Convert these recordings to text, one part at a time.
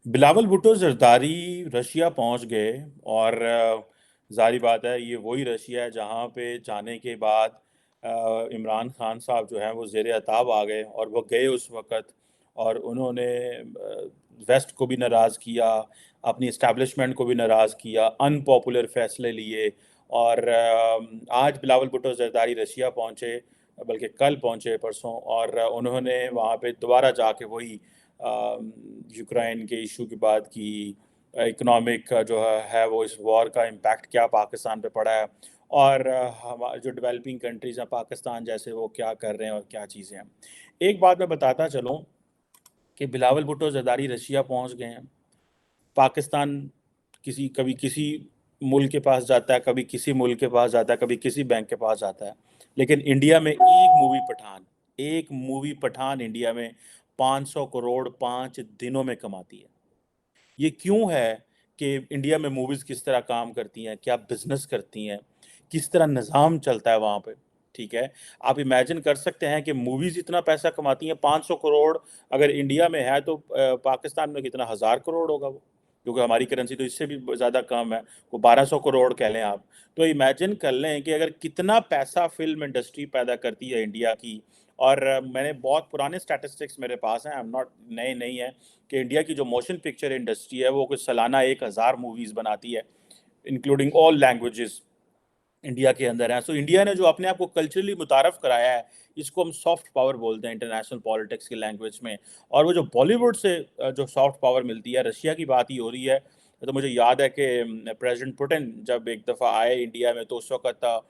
Bilawal Bhutto Zardari Russia पहुंच गए। और ज़ाहिर बात है ये वही रशिया है जहां पे जाने के बाद इमरान खान साहब जो हैं वो ज़ेर अताब आ गए और वो गए उस वक़्त। और उन्होंने वेस्ट को भी नाराज़ किया, अपनी इस्टेब्लिशमेंट को भी नाराज़ किया, अनपॉपुलर फैसले लिए। और आज बिलावल भुट्टो जरदारी रशिया पहुंचे, बल्कि कल पहुंचे परसों। और उन्होंने वहाँ पे दोबारा जाके वही यूक्रेन के इशू की बात की, इकोनॉमिक जो है वो इस वॉर का इम्पैक्ट क्या पाकिस्तान पे पड़ा है, और हमारे जो डेवलपिंग कंट्रीज़ हैं पाकिस्तान जैसे वो क्या कर रहे हैं और क्या चीज़ें हैं। एक बात मैं बताता चलूँ कि बिलावल भुट्टो जरदारी रशिया पहुंच गए हैं। पाकिस्तान कभी किसी मुल्क के पास जाता है, कभी किसी मुल्क के पास जाता है, कभी किसी बैंक के पास जाता है। लेकिन इंडिया में एक मूवी पठान इंडिया में 500 करोड़ 5 दिनों में कमाती है। ये क्यों है कि इंडिया में मूवीज़ किस तरह काम करती हैं, क्या बिजनेस करती हैं, किस तरह निज़ाम चलता है वहाँ पे। ठीक है, आप इमेजिन कर सकते हैं कि मूवीज़ इतना पैसा कमाती हैं। 500 करोड़ अगर इंडिया में है तो पाकिस्तान में कितना, 1000 करोड़ होगा वो, क्योंकि हमारी करेंसी तो इससे भी ज़्यादा कम है। वो 1200 करोड़ कह लें आप। तो इमेजिन कर लें कि अगर कितना पैसा फिल्म इंडस्ट्री पैदा करती है इंडिया की। और मैंने बहुत पुराने स्टैटिस्टिक्स मेरे पास हैं, आई एम नॉट, नए नहीं है, कि इंडिया की जो मोशन पिक्चर इंडस्ट्री है वो कुछ सालाना 1000 मूवीज़ बनाती है, इंक्लूडिंग ऑल लैंग्वेजेस इंडिया के अंदर हैं। सो इंडिया ने जो अपने आप को कल्चरली मुतारफ़ कराया है, इसको हम सॉफ्ट पावर बोलते हैं इंटरनेशनल पॉलिटिक्स की लैंग्वेज में। और वो जो बॉलीवुड से जो सॉफ्ट पावर मिलती है, रशिया की बात ही हो रही है। तो मुझे याद है कि प्रेसिडेंट पुतिन जब एक दफ़ा आए इंडिया में तो उस वक़्त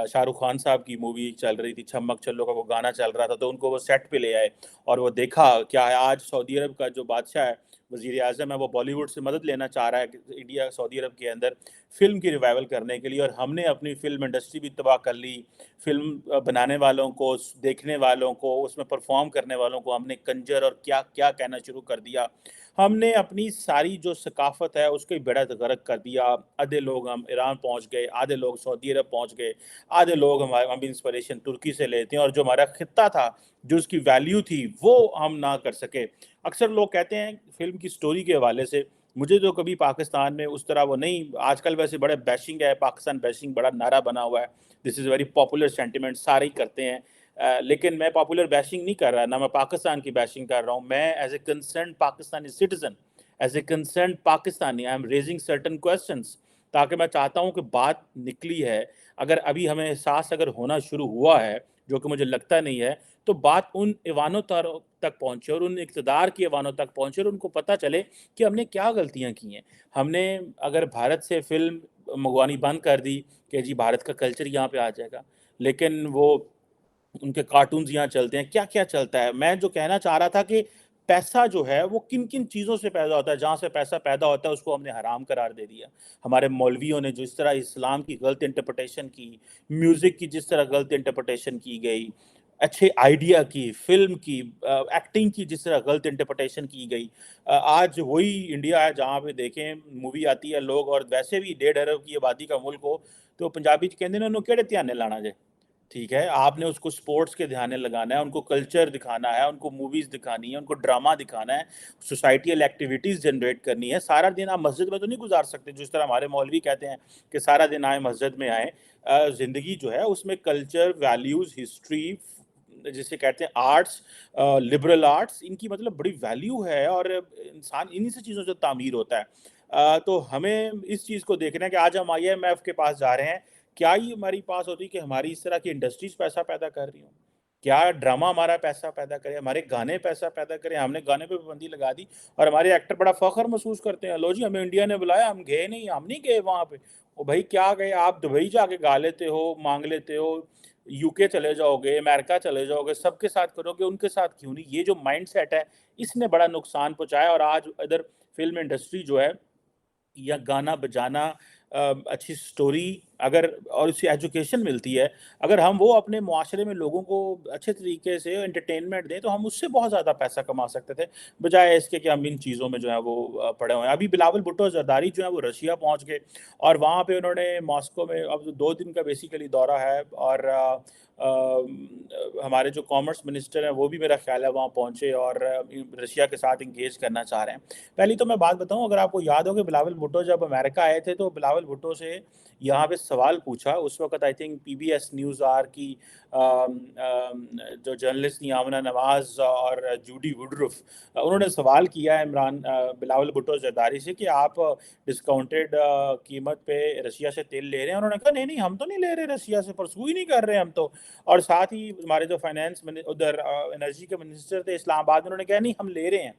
शाहरुख खान साहब की मूवी चल रही थी, छम्मक छल्लो का वो गाना चल रहा था, तो उनको वो सेट पे ले आए और वो देखा क्या है। आज सऊदी अरब का जो बादशाह है, वज़ीर आज़म है, वो बॉलीवुड से मदद लेना चाह रहा है कि इंडिया सऊदी अरब के अंदर फ़िल्म की रिवाइवल करने के लिए। और हमने अपनी फ़िल्म इंडस्ट्री भी तबाह कर ली। फ़िल्म बनाने वालों को, देखने वालों को, उसमें परफ़ॉर्म करने वालों को हमने कंजर और क्या-क्या कहना शुरू कर दिया। हमने अपनी सारी जो सकाफ़त है उसको ही बेड़ा गर्क कर दिया। आधे लोग हम ईरान पहुँच गए, आधे लोग सऊदी अरब पहुँच गए, आधे लोग हम इंस्पिरेशन तुर्की से लेते हैं, और जो हमारा खित्ता था, जो उसकी वैल्यू थी, वो हम ना कर सके। अक्सर लोग कहते हैं फ़िल्म की स्टोरी के हवाले से, मुझे तो कभी पाकिस्तान में उस तरह वो नहीं, आजकल वैसे बड़े बैशिंग है, पाकिस्तान बैशिंग बड़ा नारा बना हुआ है, this is very popular sentiment, सारे ही करते हैं। लेकिन मैं पॉपुलर बैशिंग नहीं कर रहा, ना मैं पाकिस्तान की बैशिंग कर रहा हूँ। मैं as a concerned Pakistani citizen, as a concerned Pakistani, I am raising certain questions, ताकि मैं चाहता हूँ कि बात निकली है। अगर अभी हमें एहसास अगर होना शुरू हुआ है, जो कि मुझे लगता नहीं है, तो बात उन ऐवानों तक पहुँचे और उन इक़्तिदार के ऐवानों तक पहुँचे और उनको पता चले कि हमने क्या गलतियाँ की हैं। हमने अगर भारत से फ़िल्म मँगवानी बंद कर दी कि जी भारत का कल्चर यहाँ पे आ जाएगा, लेकिन वो उनके कार्टून्स यहाँ चलते हैं, क्या-क्या चलता है। मैं जो कहना चाह रहा था कि पैसा जो है वो किन-किन चीज़ों से पैदा होता है, जहाँ से पैसा पैदा होता है उसको हमने हराम करार दे दिया। हमारे मौलवियों ने जिस तरह इस्लाम की गलत इंटरप्रिटेशन की, म्यूज़िक की जिस तरह गलत इंटरप्रिटेशन की गई, अच्छे आइडिया की, फ़िल्म की, एक्टिंग की जिस तरह गलत इंटरप्रिटेशन की गई। आज वही इंडिया है जहाँ पे देखें मूवी आती है लोग, और वैसे भी 1.5 अरब की आबादी का मुल्क हो, तो पंजाबी च कहंदे ने उन्होंने केड़े ध्याने लाना जे। ठीक है, आपने उसको स्पोर्ट्स के ध्यान लगाना है, उनको कल्चर दिखाना है, उनको मूवीज़ दिखानी है, उनको ड्रामा दिखाना है, सोसाइटियल एक्टिविटीज़ जनरेट करनी है। सारा दिन आप मस्जिद में तो नहीं गुज़ार सकते, जिस तरह हमारे मौलवी कहते हैं कि सारा दिन आएँ मस्जिद में आएँ। ज़िंदगी जो है उसमें कल्चर, वैल्यूज़, हिस्ट्री, जिसे कहते हैं आर्ट्स, लिबरल आर्ट्स, इनकी मतलब बड़ी वैल्यू है, और इंसान इन्हीं से चीज़ों से तामीर होता है। तो हमें इस चीज़ को देखना है कि आज हम आईएमएफ के पास जा रहे हैं, क्या ये हमारी पास होती कि हमारी इस तरह की इंडस्ट्रीज़ पैसा पैदा कर रही हों? क्या ड्रामा हमारा पैसा पैदा करे, हमारे गाने पैसा पैदा करें? हमने गाने पे पाबंदी लगा दी और हमारे एक्टर बड़ा फ़ख्र महसूस करते हैं, लो जी हमें इंडिया ने बुलाया, हम गए नहीं, हम नहीं गए वहाँ पे। ओ भई क्या गए, आप दुबई जाके गा लेते हो, माँग लेते हो, यूके चले जाओगे, अमेरिका चले जाओगे, सबके साथ करोगे, उनके साथ क्यों नहीं? ये जो माइंडसेट है, इसने बड़ा नुकसान पहुँचाया। और आज इधर फ़िल्म इंडस्ट्री जो है, या गाना बजाना, اچھی سٹوری اگر اور اس سے ایجوکیشن ملتی ہے، اگر ہم وہ اپنے معاشرے میں لوگوں کو اچھے طریقے سے انٹرٹینمنٹ دیں تو ہم اس سے بہت زیادہ پیسہ کما سکتے تھے، بجائے اس کے کہ ہم ان چیزوں میں جو ہے وہ پڑے ہوئے ہیں۔ ابھی بلاول بھٹو زرداری جو ہے وہ رشیا پہنچ گئے، اور وہاں پہ انہوں نے ماسکو میں اب 2 دن کا بیسیکلی دورہ ہے، اور ہمارے جو کامرس منسٹر ہیں وہ بھی میرا خیال ہے وہاں پہنچے اور رشیا کے ساتھ انگیج کرنا چاہ رہے ہیں۔ پہلی تو میں بات بتاؤں، اگر آپ کو یاد ہو کہ بلاول بھٹو جب امریکہ آئے تھے تو بلاول بھٹو سے یہاں پہ سوال پوچھا، اس وقت I think P B S news hour کی جو جرنلسٹ تھیں آمنہ نواز اور جوڈی وڈرف، انہوں نے سوال کیا بلاول بھٹو زرداری سے کہ آپ ڈسکاؤنٹڈ قیمت پہ رشیا سے تیل لے رہے ہیں؟ انہوں نے کہا نہیں نہیں، ہم تو نہیں لے رہے رشیا سے، پرسو ہی نہیں کر رہے ہم تو۔ اور ساتھ ہی ہمارے جو فائنانس ادھر انرجی کے منسٹر تھے اسلام آباد، انہوں نے کہا نہیں ہم لے رہے ہیں۔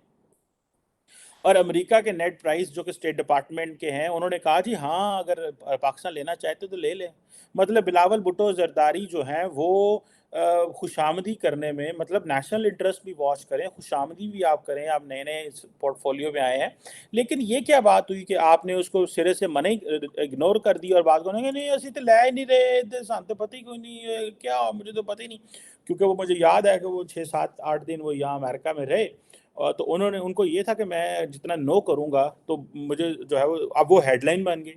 اور امریکہ کے نیٹ پرائس جو کہ اسٹیٹ ڈپارٹمنٹ کے ہیں، انہوں نے کہا جی ہاں اگر پاکستان لینا چاہتے تو لے لیں۔ مطلب بلاول بھٹو زرداری جو ہیں وہ خوش آمدی کرنے میں، مطلب نیشنل انٹرسٹ بھی واچ کریں، خوش آمدی بھی آپ کریں، آپ نئے نئے اس پورٹ فولیو میں آئے ہیں، لیکن یہ کیا بات ہوئی کہ آپ نے اس کو سرے سے منع اگنور کر دی اور بات کرنے کہ نہیں اسی تو لے ہی نہیں رہے، سان تو پتہ ہی کوئی نہیں، کیا مجھے تو پتہ ہی نہیں، کیونکہ وہ مجھے یاد ہے کہ وہ 6 7 8 دن وہ یہاں امریکہ میں رہے، تو ان کو یہ تھا کہ میں جتنا نو کروں گا تو مجھے جو ہے وہ اب وہ ہیڈ لائن بن گئی،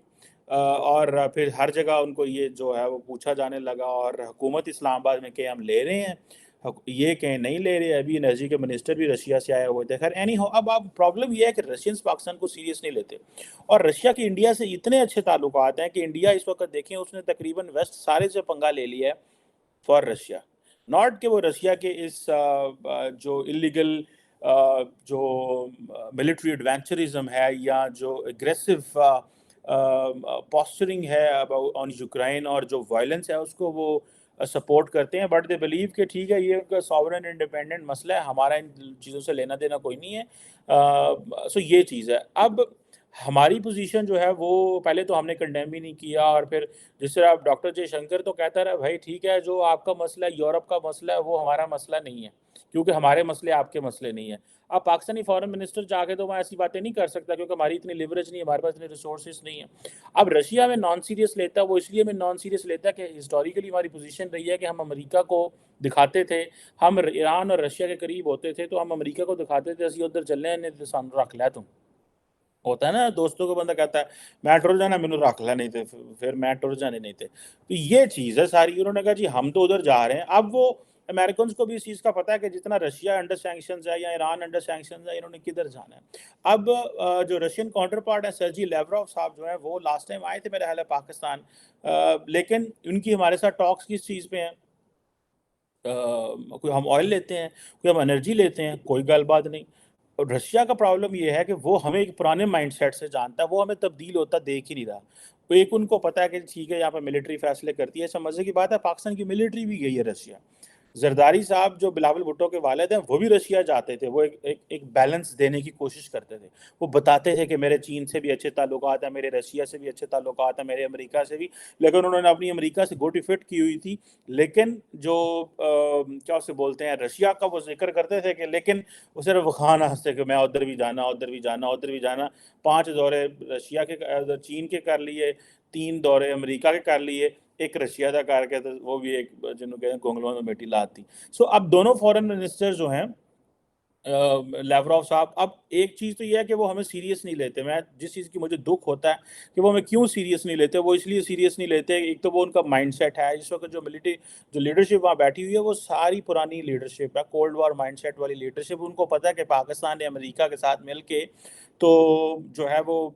اور پھر ہر جگہ ان کو یہ جو ہے وہ پوچھا جانے لگا، اور حکومت اسلام آباد میں کہ ہم لے رہے ہیں، یہ کہیں نہیں لے رہے۔ ابھی انرجی کے منسٹر بھی رشیا سے آئے ہوئے تھے۔ خیر اینی ہو، اب پرابلم یہ ہے کہ رشینز پاکستان کو سیریس نہیں لیتے، اور رشیا کے انڈیا سے اتنے اچھے تعلقات ہیں کہ انڈیا اس وقت دیکھیں اس نے تقریباً ویسٹ سارے سے پنگا لے لیا ہے فار رشیا، ناٹ کہ وہ رشیا کے اس جو اللیگل جو ملٹری ایڈوینچرزم ہے یا جو اگریسو پاسچرنگ ہے آن یوکرائن اور جو وائلنس ہے اس کو وہ سپورٹ کرتے ہیں، بٹ دے بلیو کہ ٹھیک ہے یہ ان کا ساورن انڈیپینڈنٹ مسئلہ ہے، ہمارا ان چیزوں سے لینا دینا کوئی نہیں ہے۔ سو یہ چیز ہے۔ اب ہماری پوزیشن جو ہے وہ پہلے تو ہم نے کنڈیم بھی نہیں کیا، اور پھر جس طرح ڈاکٹر جے شنکر تو کہتا رہا بھائی ٹھیک ہے جو آپ کا مسئلہ ہے، یورپ کا مسئلہ ہے، وہ ہمارا مسئلہ نہیں ہے، کیونکہ ہمارے مسئلے آپ کے مسئلے نہیں ہیں۔ اب پاکستانی فارن منسٹر جا کے تو میں ایسی باتیں نہیں کر سکتا، کیونکہ ہماری اتنی لیوریج نہیں ہے، ہمارے پاس اتنے ریسورسز نہیں ہیں۔ اب رشیا میں نان سیریس لیتا ہے، وہ اس لیے میں نان سیریس لیتا ہے کہ ہسٹوریکلی ہماری پوزیشن رہی ہے کہ ہم امریکہ کو دکھاتے تھے، ہم ایران اور رشیا کے قریب ہوتے تھے تو ہم امریکہ کو دکھاتے تھے اسی ادھر چلنے ہیں، سان رکھ لیا تم، ہوتا ہے نا دوستوں کو بندہ کہتا ہے میں ٹر جانا مینوں رکھ لیا نہیں تھے، پھر میں ٹر جانے نہیں تھے، تو یہ چیز ہے ساری۔ انہوں نے کہا جی ہم تو ادھر جا رہے ہیں۔ اب وہ امریکنز کو بھی اس چیز کا پتہ ہے کہ جتنا رشیا انڈر سینکشنز ہے یا ایران انڈر سینکشنز ہے، انہوں نے کدھر جانا ہے۔ اب جو رشین کاؤنٹر پارٹ ہے سرجی لیوروف صاحب جو ہیں وہ لاسٹ ٹائم آئے تھے میرے خیال ہے پاکستان، لیکن ان کی ہمارے ساتھ ٹاکس کس چیز پہ ہیں؟ کوئی ہم آئل لیتے ہیں، کوئی ہم انرجی لیتے ہیں، کوئی گل بات نہیں۔ اور رشیا کا پرابلم یہ ہے کہ وہ ہمیں ایک پرانے مائنڈ سیٹ سے جانتا ہے، وہ ہمیں تبدیل ہوتا دیکھ ہی نہیں رہا۔ تو ایک ان کو پتہ ہے کہ ٹھیک ہے یہاں پہ ملٹری فیصلے کرتی ہے، ایسا مزے کی بات ہے پاکستان کی ملٹری بھی گئی ہے رشیا۔ زرداری صاحب جو بلاول بھٹو کے والد ہیں وہ بھی رشیا جاتے تھے، وہ ایک بیلنس دینے کی کوشش کرتے تھے، وہ بتاتے تھے کہ میرے چین سے بھی اچھے تعلقات ہیں، میرے رشیا سے بھی اچھے تعلقات ہیں، میرے امریکہ سے بھی، لیکن انہوں نے اپنی امریکہ سے گوٹی فٹ کی ہوئی تھی۔ لیکن جو کیا اسے بولتے ہیں رشیا کا وہ ذکر کرتے تھے کہ لیکن وہ صرف خانہ ہنستے کہ میں ادھر بھی جانا، ادھر بھی جانا، ادھر بھی جانا۔ 5 دورے رشیا کے چین کے کر لیے، 3 دورے امریکہ کے کر لیے، ایک رشیا کا کر کے، تو وہ بھی ایک جنہوں کہتے ہیں گونگلوں میں بیٹی لاتی۔ سو اب دونوں فورن منسٹر جو ہیں لیوروف صاحب، اب ایک چیز تو یہ ہے کہ وہ ہمیں سیریس نہیں لیتے۔ میں جس چیز کی مجھے دکھ ہوتا ہے کہ وہ ہمیں کیوں سیریس نہیں لیتے، وہ اس لیے سیریس نہیں لیتے، ایک تو وہ ان کا مائنڈ سیٹ ہے، اس وقت جو ملٹری جو لیڈرشپ وہاں بیٹھی ہوئی ہے وہ ساری پرانی لیڈرشپ ہے، کولڈ وار مائنڈ سیٹ والی لیڈرشپ۔ ان کو پتہ ہے کہ پاکستان نے امریکہ کے ساتھ مل کے تو جو ہے وہ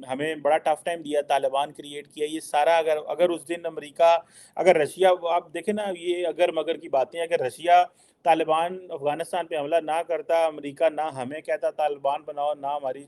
ہمیں بڑا ٹف ٹائم دیا، طالبان کریٹ کیا، یہ سارا اگر اس دن امریکہ، اگر رشیا، آپ دیکھیں نا یہ اگر مگر کی باتیں ہیں، اگر رشیا طالبان افغانستان پہ حملہ نہ کرتا، امریکہ نہ ہمیں کہتا طالبان بناؤ، نہ ہماری،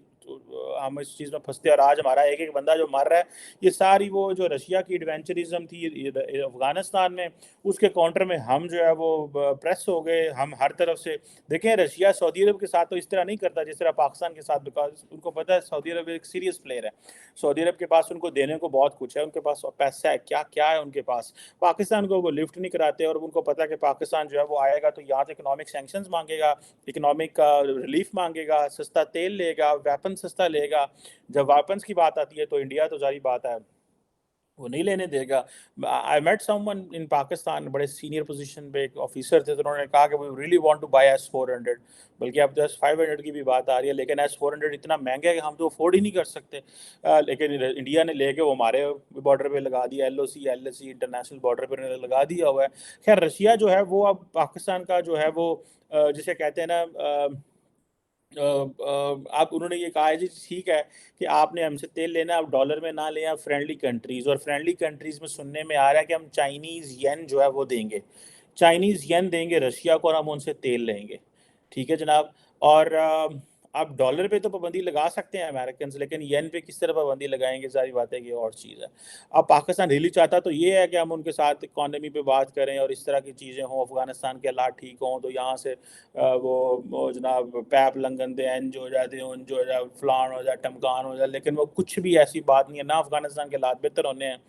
ہم اس چیز میں پھنستے، اور آج ہمارا ایک ایک بندہ جو مر رہا ہے یہ ساری وہ جو رشیا کی ایڈوینچرزم تھی افغانستان میں، اس کے کاؤنٹر میں ہم جو ہے وہ پریس ہو گئے، ہم ہر طرف سے دیکھیں۔ رشیا سعودی عرب کے ساتھ تو اس طرح نہیں کرتا جس طرح پاکستان کے ساتھ، بیکاز ان کو پتہ ہے سعودی عرب ایک سیریس پلیئر ہے، سعودی عرب کے پاس ان کو دینے کو بہت کچھ ہے، ان کے پاس پیسہ ہے، کیا کیا ہے ان کے پاس۔ پاکستان کو وہ لفٹ نہیں کراتے، اور ان کو پتہ ہے کہ پاکستان جو ہے وہ آئے گا تو یہاں سے اکنامک سینکشنز مانگے گا، اکنامک ریلیف مانگے گا، سستا تیل لے گا، ویپن سستے सस्ता लेगा। जब वेपन्स की बात आती है तो इंडिया तो ज़ाहिर बात है वो नहीं लेने देगा। I met someone in Pakistan, बड़े सीनियर पोजीशन पे एक ऑफिसर थे, तो उन्होंने कहा कि we really want to buy S-400, बल्कि अब तो S-500 की भी बात आ रही है, लेकिन S-400 इतना महंगा है कि हम तो अफोर्ड ही नहीं कर सकते। लेकिन इंडिया ने लेके वो हमारे बॉर्डर पे लगा दिया, LOC LSC इंटरनेशनल बॉर्डर पे लगा दिया हुआ है। खैर रशिया जो है वो अब पाकिस्तान का जो है वो जिसे कहते हैं ना आप उन्होंने ये कहा है जी ठीक है कि आपने हमसे तेल लेना है, आप डॉलर में ना लें, आप फ्रेंडली कंट्रीज़, और फ्रेंडली कंट्रीज़ में सुनने में आ रहा है कि हम चाइनीज़ येन जो है वो देंगे, चाइनीज़ येन देंगे रशिया को और हम उनसे तेल लेंगे। ठीक है जनाब। और आप डॉलर पे तो पाबंदी लगा सकते हैं अमेरिकन्स, लेकिन येन पे किस तरह पाबंदी लगाएंगे, सारी बातें की और चीज़ है। अब पाकिस्तान रियली चाहता तो ये है कि हम उनके साथ इकॉनमी पे बात करें और इस तरह की चीज़ें हों, अफ़गानिस्तान के हालात ठीक हों तो यहाँ से वो जनाब पैप लंघन दे, इंज हो जाते, उंज हो जाए, फलान हो जाए, टमकान हो जाए, लेकिन वो कुछ भी ऐसी बात नहीं है, ना अफ़गानिस्तान के हालात बेहतर होने हैं।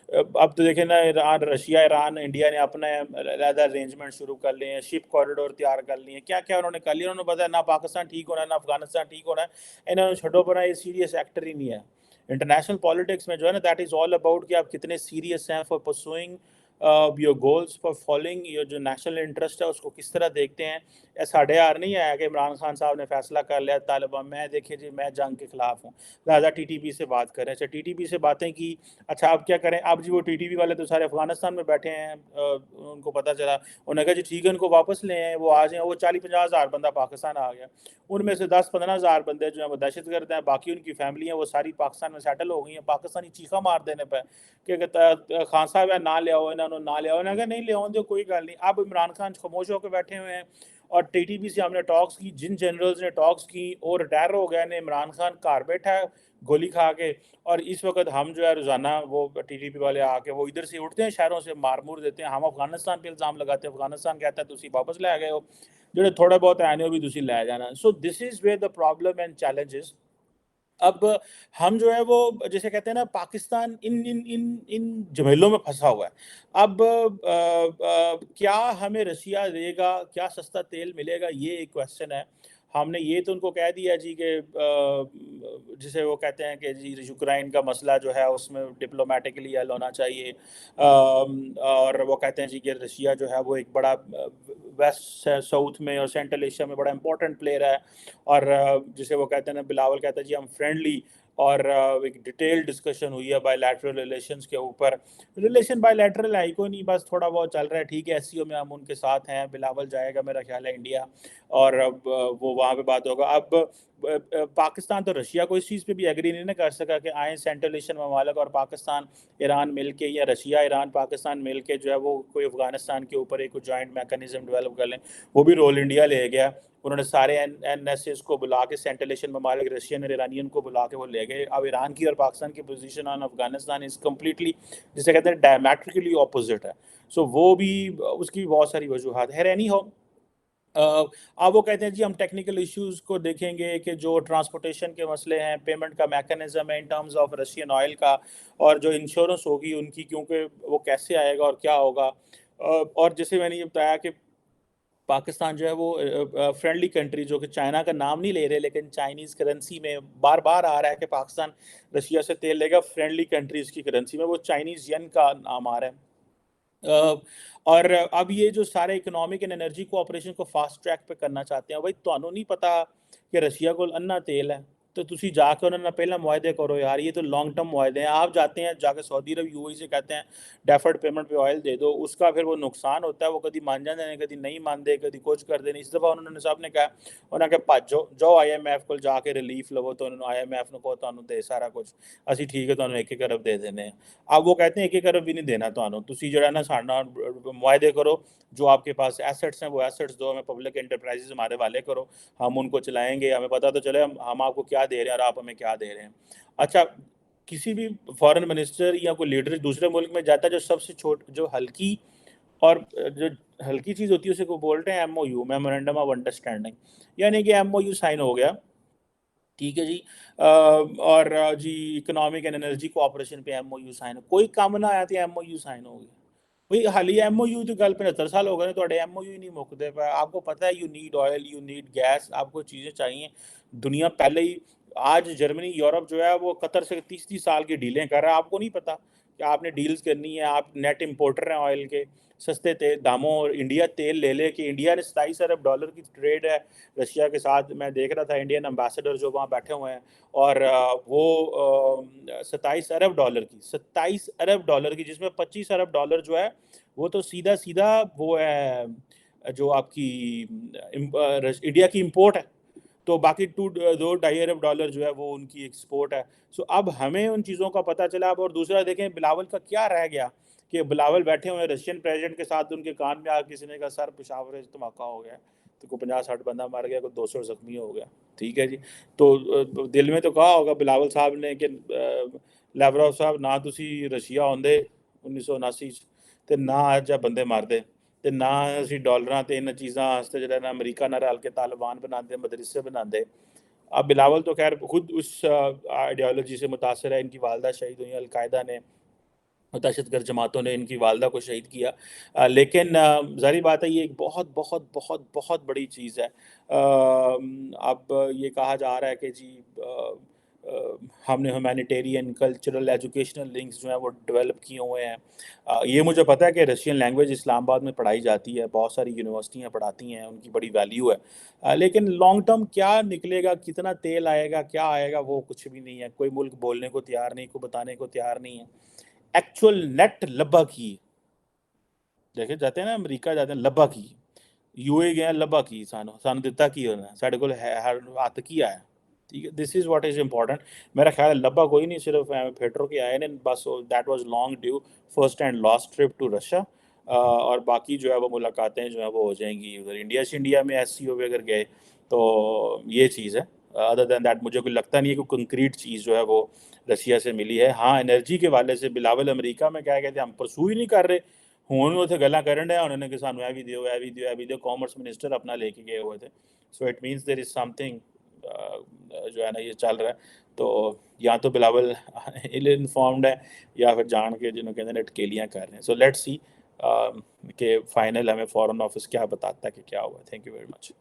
अब तो देखें ना, ईरान, रशिया, ईरान, इंडिया ने अपने अलहदा अरेंजमेंट शुरू कर लिए हैं, शिप कॉरिडोर तैयार कर लिए हैं, क्या क्या उन्होंने कर लिया। उन्होंने पता है ना पाकिस्तान ठीक होना है ना अफगानिस्तान ठीक होना है, इन्होंने छठो पर ये सीरियस एक्टर ही नहीं है। इंटरनेशनल पॉलिटिक्स में जो है ना, दैट इज़ ऑल अबाउट कि आप कितने सीरियस हैं for pursuing your goals, for following your जो नेशनल इंटरेस्ट है उसको किस तरह देखते हैं। या साढ़े यार नहीं आया कि इमरान खान साहब ने फैसला कर लिया तालिबान, मैं देखिए जी मैं जंग के खिलाफ हूँ, लिहाजा TTP से बात करें। अच्छा TTP से बातें की, अच्छा अब क्या करें, अब जी वो TTP वाले तो सारे अफगानिस्तान में बैठे हैं, उनको पता चला, उन्होंने कहा जी ठीक है उनको वापस ले आए, वो आ जाएँ। वो 40-50 हज़ार बंदा पाकिस्तान आ गया, उनमें से 10-15 हज़ार बंदे जो हैं वो दहशतगर्द हैं, बाकी उनकी फैमिलियाँ वो सारी पाकिस्तान में सेटल हो गई हैं। पाकिस्तानी चीखा मार देने पर कि खान साहब है ना ले आओ, इन्होंने ना ले आओ, इन्होंने कहा नहीं ले आओ दो कोई गल नहीं। अब इमरान खान खामोश होकर बैठे हुए हैं और TTP से हमने टॉक्स की, जिन जनरल्स ने टॉक्स की वो रिटायर हो गए ने, इमरान खान घर बैठा है गोली खा के, और इस वक्त हम जो है रोज़ाना वो TTP वाले आके वो इधर से उठते हैं, शहरों से मार मूर देते हैं, हम अफगानिस्तान पे इल्ज़ाम लगाते हैं, अफगानिस्तान कहता है तुसी वापस ले गए हो, जो थोड़ा बहुत है वो भी तुसी लै जाना। So this is where the problem and challenges. अब हम जो है वो जैसे कहते हैं ना पाकिस्तान इन इन इन इन झमेलों में फंसा हुआ है। अब क्या हमें रशिया देगा, क्या सस्ता तेल मिलेगा, ये एक क्वेश्चन है। हमने ये तो उनको कह दिया जी कि जिसे वो कहते हैं कि जी यूक्रेन का मसला जो है उसमें डिप्लोमेटिकली हल होना चाहिए, और वो कहते हैं जी कि रशिया जो है वो एक बड़ा वेस्ट साउथ में और सेंट्रल एशिया में बड़ा इंपॉर्टेंट प्लेयर है, और जिसे वो कहते हैं ना, बिलावल कहता है जी हम फ्रेंडली, और एक डिटेल डिस्कशन हुई है बायलैटरल रिलेशंस के ऊपर। रिलेशन बायलैटरल है ही कोई नहीं, बस थोड़ा बहुत चल रहा है, ठीक है। SCO में हम उनके साथ हैं, बिलावल जाएगा मेरा ख्याल है इंडिया, और अब वो वहाँ पे बात होगा। अब पाकिस्तान तो रशिया को इस चीज़ पे भी एग्री नहीं ना कर सका कि आए सेंट्रल एशियन ममालिक और पाकिस्तान ईरान मिल के, या रशिया ईरान पाकिस्तान मिल के जो है वो कोई अफगानिस्तान के ऊपर एक जॉइंट मैकेनिज्म डेवलप कर लें। वो भी रोल इंडिया ले गया, उन्होंने सारे NSAs को बुला के, सेंट्रल एशियन ममालिक रशियन और ईरानियन को बुला के वो ले गए। अब ईरान की और पाकिस्तान की position on Afghanistan is completely, जिसे कहते हैं डायमेट्रिकली ऑपोजिट है। सो वो भी, उसकी भी बहुत सारी वजूहत है। एनी हो, अब वो कहते हैं जी हम टेक्निकल इश्यूज़ को देखेंगे कि जो ट्रांसपोर्टेशन के मसले हैं, पेमेंट का मैकेनिज़्म है in terms of Russian oil का, और जो इंश्योरेंस होगी उनकी, क्योंकि वो कैसे आएगा और क्या होगा। और जैसे मैंने ये बताया कि पाकिस्तान जो है वो फ्रेंडली कंट्री, जो कि चाइना का नाम नहीं ले रहे, लेकिन चाइनीज़ करेंसी में बार बार आ रहा है कि पाकिस्तान रशिया से तेल लेगा, फ्रेंडली कंट्रीज़ की करेंसी में वो चाइनीज़ येन का नाम आ रहा है। और अब ये जो सारे इकोनॉमिक एंड एनर्जी कोऑपरेशन को फास्ट ट्रैक पे करना चाहते हैं, भाई ਤੁਹਾਨੂੰ नहीं पता कि रशिया को अन्ना तेल है, तो तुसी जाके उन्होंने पहले मुआहदे करो यार, ये तो लॉन्ग टर्म मुआहदे हैं। आप जाते हैं जाके सऊदी अरब UAE से कहते हैं डेफर्ड पेमेंट पे ऑयल दे दो, उसका फिर वो नुकसान होता है, वो कभी मान जाते हैं कभी नहीं मानते, कभी कुछ कर देने। इस दफ़ा उन्होंने साहब ने कहा, उन्होंने कहा भज्जो जाओ IMF को जाके रिलीफ लवो, तो उन्होंने IMF ने कहा ਤੁਹਾਨੂੰ दे सारा कुछ, ਅਸੀਂ ठीक है ਤੁਹਾਨੂੰ 1-1 अरब दे देने हैं। अब वो कहते हैं 1-1 अरब भी नहीं देना ਤੁਹਾਨੂੰ, ਤੁਸੀਂ ਜਿਹੜਾ ਨਾ ਸਾਡੇ ਨਾਲ मुआहदे करो, जो आपके पास एसेट्स हैं वो एसेट्स दो हमें, पब्लिक एंटरप्राइजेज हमारे वाले करो, हम उनको चलाएंगे, हमें पता तो चले हम आपको क्या दे रहे हैं और आप हमें क्या दे रहे हैं। अच्छा, किसी भी फॉरेन मिनिस्टर या कोई लीडर दूसरे मुल्क में जाता है, जो सबसे जो हल्की और जो हल्की चीज़ होती है उसे को बोलते हैं MOU, मेमोरेंडम ऑफ अंडरस्टैंडिंग, यानी कि MOU साइन हो गया, ठीक है जी। और जी इकोनॉमिक एंड एनर्जी कोऑपरेशन पे MOU साइन, कोई काम ना आया तो MOU साइन हो गया। भाई हाली MOU तो गल 75 साल हो गए, थोड़े MOU ही नहीं मुकते पे। आपको पता है you need oil, you need gas, आपको चीज़ें चाहिए, दुनिया पहले ही آج جرمنی یورپ جو ہے وہ قطر سے 30 سال کی ڈیلیں کر رہا ہے. آپ کو نہیں پتا کہ آپ نے ڈیلز کرنی ہے, آپ نیٹ امپورٹر ہیں آئل کے, سستے داموں, اور انڈیا تیل لے لے کہ انڈیا نے $27 ارب کی ٹریڈ ہے رشیا کے ساتھ. میں دیکھ رہا تھا انڈین امبیسڈر جو وہاں بیٹھے ہوئے ہیں, اور وہ $27 ارب کی, جس میں $25 ارب جو ہے وہ تو سیدھا سیدھا وہ ہے جو آپ کی انڈیا کی امپورٹ ہے, تو باقی 2-2.5 ارب جو ہے وہ ان کی ایکسپورٹ ہے. سو اب ہمیں ان چیزوں کا پتہ چلا. اب اور دوسرا دیکھیں بلاول کا کیا رہ گیا کہ بلاول بیٹھے ہوئے رشین پریزیڈنٹ کے ساتھ, ان کے کان میں آ کسی نے کہا سر پشاور سے دھماکہ ہو گیا, تو کوئی 50-60 بندہ مر گیا, کوئی 200 زخمی ہو گیا. ٹھیک ہے جی, تو دل میں تو کہا ہوگا بلاول صاحب نے کہ لیوروف صاحب نہ تسی رشیا آندے 1979 تے نہ اج بندے مردے, تے نہ اسی ڈالراں تے ان چیزاں واسطے جڑا نا امریکہ نہ رل کے طالبان بناندے, مدرسے بناندے. اب بلاول تو خیر خود اس آئیڈیالوجی سے متاثر ہے, ان کی والدہ شہید ہوئی, القاعدہ نے, دہشت گرد جماعتوں نے ان کی والدہ کو شہید کیا. لیکن ظاہری بات ہے یہ ایک بہت بہت بہت بہت بڑی چیز ہے. اب یہ کہا جا رہا ہے کہ جی ہم نے ہیومینیٹیرین, کلچرل, ایجوکیشنل لنکس جو ہیں وہ ڈیولپ کیے ہوئے ہیں. یہ مجھے پتہ ہے کہ رشین لینگویج اسلام آباد میں پڑھائی جاتی ہے, بہت ساری یونیورسٹیاں پڑھاتی ہیں, ان کی بڑی ویلیو ہے. لیکن لانگ ٹرم کیا نکلے گا, کتنا تیل آئے گا, کیا آئے گا, وہ کچھ بھی نہیں ہے. کوئی ملک بولنے کو تیار نہیں, کوئی بتانے کو تیار نہیں ہے. ایکچوئل نیٹ لبا کی دیکھے جاتے ہیں نا, امریکہ جاتے ہیں لبا کی, یو اے گئے لبا کی, سانو دتا کی ہونا, ساڈے کول ہاتھ کی آیا. ٹھیک ہے, دس از واٹ از امپورٹنٹ. میرا خیال ہے لبا کوئی نہیں, صرف پھیٹرو کے آئے نے بس. That was long due, first and last trip to Russia. اور باقی جو ہے وہ ملاقاتیں جو ہیں وہ ہو جائیں گی ادھر انڈیا میں ایس سی او پہ اگر گئے تو یہ چیز ہے. ادر دین دیٹ مجھے کوئی لگتا نہیں ہے کہ کنکریٹ چیز جو ہے وہ رشیا سے ملی ہے. ہاں انرجی کے والے سے بلاول امریکہ میں کیا کہتے ہیں, ہم پرسو ہی نہیں کر رہے, ہوں اتنے گلا کرن ڈیا, انہوں نے کہ سانو اے بھی دیو, اے بھی دیو, اے بھی دیو. کامرس منسٹر اپنا لے کے گئے ہوئے تھے. So it means there is some thing جو ہے نا یہ چل رہا ہے. تو یا تو بلاول ایل انفارمڈ ہے, یا پھر جان کے جنہوں کہتے ہیں اٹکیلیاں کر رہے ہیں. سو لیٹ سی کہ فائنل ہمیں فارن آفس کیا بتاتا ہے کہ کیا ہوا. Thank you very much.